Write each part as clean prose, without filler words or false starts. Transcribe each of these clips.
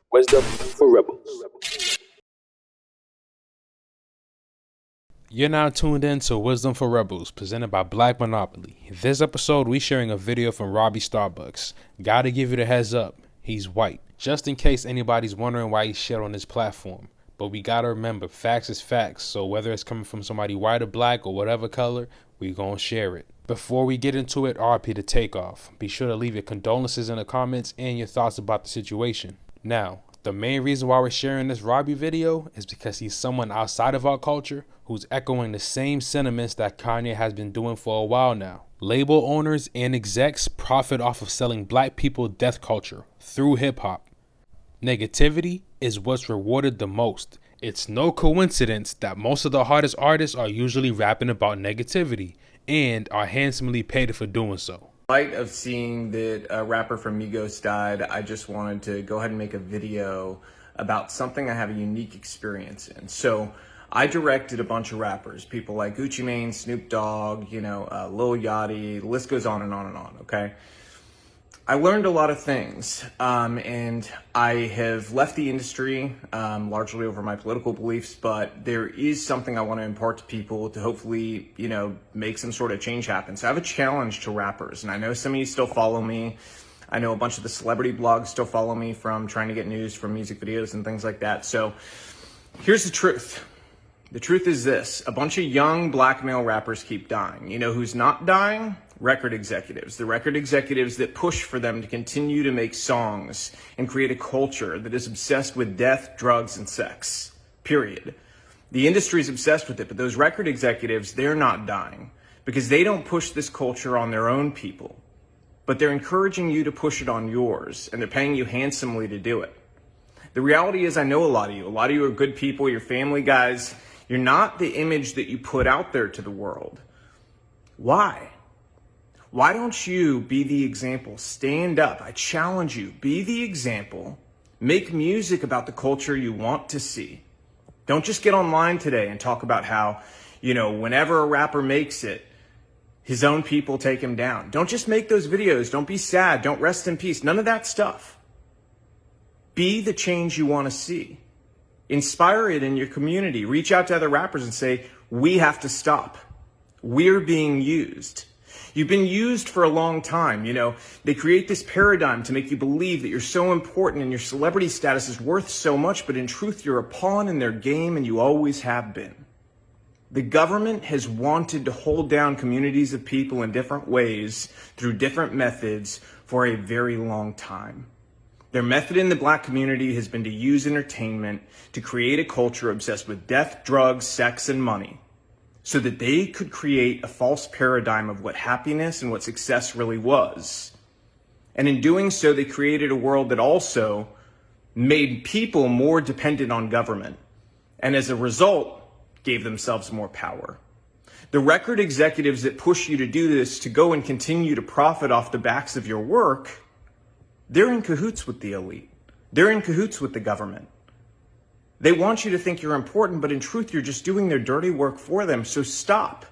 Wisdom for Rebels. You're now tuned in to Wisdom for Rebels, presented by BlxckMonopoly. This episode, we sharing a video from Robby Starbuck. Gotta give you the heads up, he's white. Just in case anybody's wondering why he's shared on this platform. But we gotta remember, facts is facts, so whether it's coming from somebody white or black or whatever color, we gonna share it. Before we get into it, R.I.P to TakeOff. Be sure to leave your condolences in the comments and your thoughts about the situation. Now, the main reason why we're sharing this Robby video is because he's someone outside of our culture who's echoing the same sentiments that Kanye has been doing for a while now. Label owners and execs profit off of selling black people death culture through hip hop. Negativity is what's rewarded the most. It's no coincidence that most of the hardest artists are usually rapping about negativity and are handsomely paid for doing so. In light of seeing that a rapper from Migos died, I just wanted to go ahead and make a video about something I have a unique experience in. So I directed a bunch of rappers, people like Gucci Mane, Snoop Dogg, Lil Yachty, the list goes on and on and on, okay? I learned a lot of things, and I have left the industry largely over my political beliefs, but there is something I want to impart to people to hopefully, make some sort of change happen. So I have a challenge to rappers, and I know some of you still follow me. I know a bunch of the celebrity blogs still follow me from trying to get news from music videos and things like that. So here's the truth. The truth is this: a bunch of young black male rappers keep dying. You know who's not dying? Record executives. The record executives that push for them to continue to make songs and create a culture that is obsessed with death, drugs, and sex. Period. The industry is obsessed with it, but those record executives, they're not dying because they don't push this culture on their own people, but they're encouraging you to push it on yours, and they're paying you handsomely to do it. The reality is, I know a lot of you. A lot of you are good people. You're family guys. You're not the image that you put out there to the world. Why? Why don't you be the example? Stand up. I challenge you. Be the example. Make music about the culture you want to see. Don't just get online today and talk about how, whenever a rapper makes it, his own people take him down. Don't just make those videos. Don't be sad. Don't rest in peace. None of that stuff. Be the change you want to see. Inspire it in your community. Reach out to other rappers and say, we have to stop. We're being used. You've been used for a long time. They create this paradigm to make you believe that you're so important and your celebrity status is worth so much, but in truth, you're a pawn in their game and you always have been. The government has wanted to hold down communities of people in different ways through different methods for a very long time. Their method in the black community has been to use entertainment to create a culture obsessed with death, drugs, sex, and money, so that they could create a false paradigm of what happiness and what success really was. And in doing so, they created a world that also made people more dependent on government, and as a result, gave themselves more power. The record executives that push you to do this, to go and continue to profit off the backs of your work, they're in cahoots with the elite. They're in cahoots with the government. They want you to think you're important, but in truth, you're just doing their dirty work for them, so stop.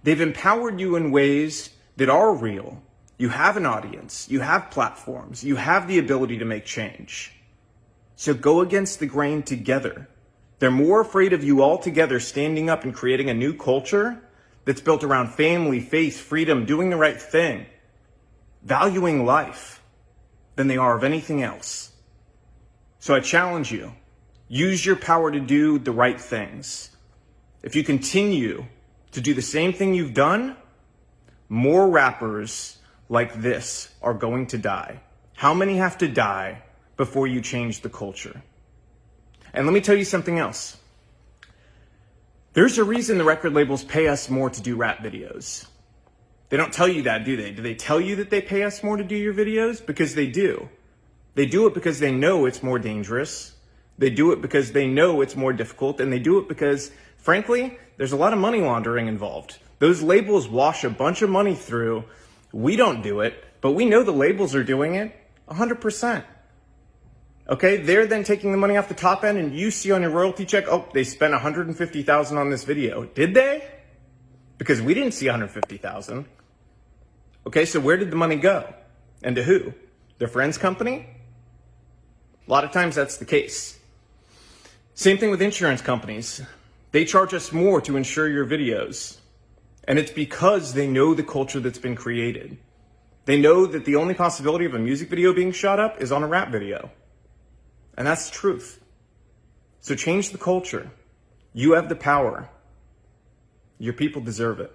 They've empowered you in ways that are real. You have an audience, you have platforms, you have the ability to make change. So go against the grain together. They're more afraid of you all together standing up and creating a new culture that's built around family, faith, freedom, doing the right thing, valuing life, than they are of anything else. So I challenge you. Use your power to do the right things. If you continue to do the same thing you've done, more rappers like this are going to die. How many have to die before you change the culture? And let me tell you something else. There's a reason the record labels pay us more to do rap videos. They don't tell you that, do they? Do they tell you that they pay us more to do your videos? Because they do. They do it because they know it's more dangerous. They do it because they know it's more difficult, and they do it because, frankly, there's a lot of money laundering involved. Those labels wash a bunch of money through. We don't do it, but we know the labels are doing it 100%. Okay, they're then taking the money off the top end, and you see on your royalty check, oh, they spent $150,000 on this video. Did they? Because we didn't see $150,000. Okay, so where did the money go? And to who? Their friend's company? A lot of times that's the case. Same thing with insurance companies. They charge us more to insure your videos. And it's because they know the culture that's been created. They know that the only possibility of a music video being shot up is on a rap video. And that's the truth. So change the culture. You have the power. Your people deserve it.